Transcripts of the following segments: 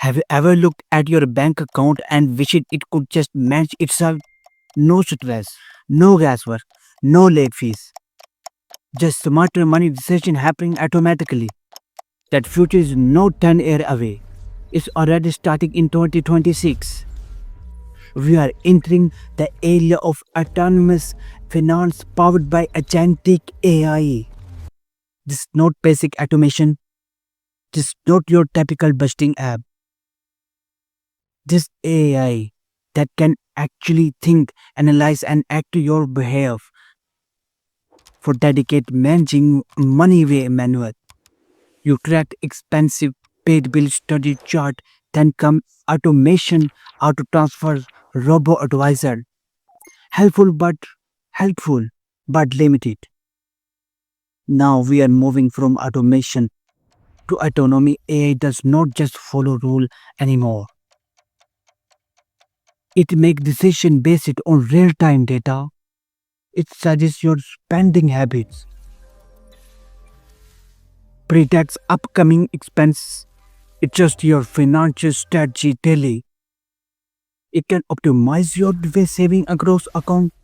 Have you ever looked at your bank account and wished it could just manage itself? No stress, no guesswork, no late fees. Just smarter money decision happening automatically. That future is no 10 year away. It's already starting in 2026. We are entering the area of autonomous finance powered by Agentic AI. This is not basic automation. This is not your typical busting app. This AI that can actually think, analyze, and act to your behalf for dedicated managing money way manual. You create expensive paid bill study chart, then come automation, auto transfer, robo advisor. Helpful but helpful but limited. Now we are moving from automation to autonomy. AI does not just follow rule anymore. It makes decision based on real-time data. It suggests your spending habits, predicts upcoming expenses, adjusts your financial strategy daily. It can optimize your saving across accounts,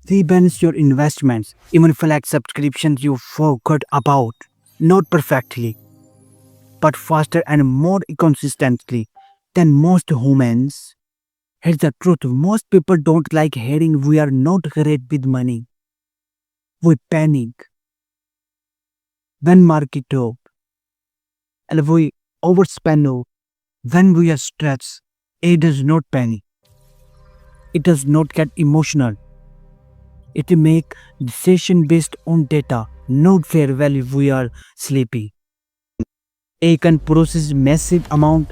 rebalance your investments, even flag subscriptions you forgot about. Not perfectly, but faster and more consistently than most humans. Here's the truth, most people don't like hearing we are not great with money. We panic when market drop and we overspend when we are stressed. It does not panic. It does not get emotional. It make decision based on data, not fair value we are sleepy. A can process massive amount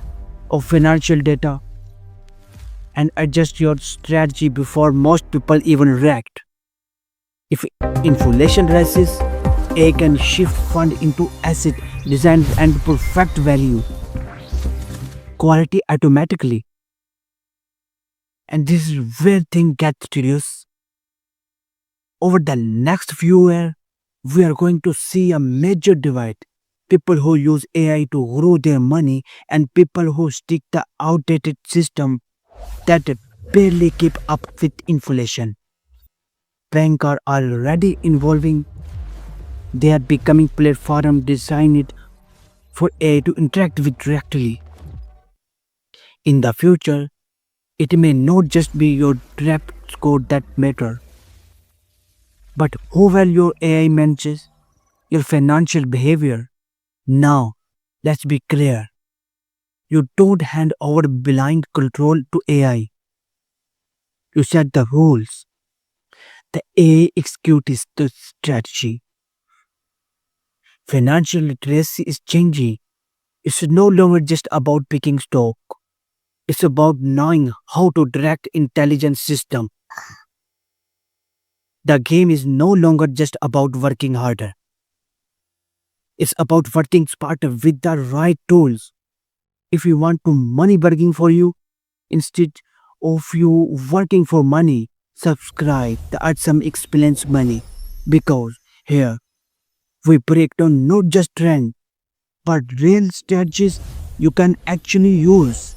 of financial data and adjust your strategy before most people even react. If inflation rises, A can shift fund into asset design and perfect value quality automatically. And this is where things get serious. Over the next few years, we are going to see a major divide. People who use AI to grow their money and people who stick the outdated system that barely keep up with inflation. Banks are already evolving. They are becoming platforms designed for AI to interact with directly. In the future, it may not just be your draft code that matter, but how well your AI manages your financial behavior. Now, let's be clear. You don't hand over blind control to AI. You set the rules. The AI executes the strategy. Financial literacy is changing. It's no longer just about picking stock. It's about knowing how to direct intelligent system. The game is no longer just about working harder. It's about working smarter with the right tools. If you want to money working for you instead of you working for money, subscribe to Add Some Explains Money, because here we break down not just trend but real strategies you can actually use.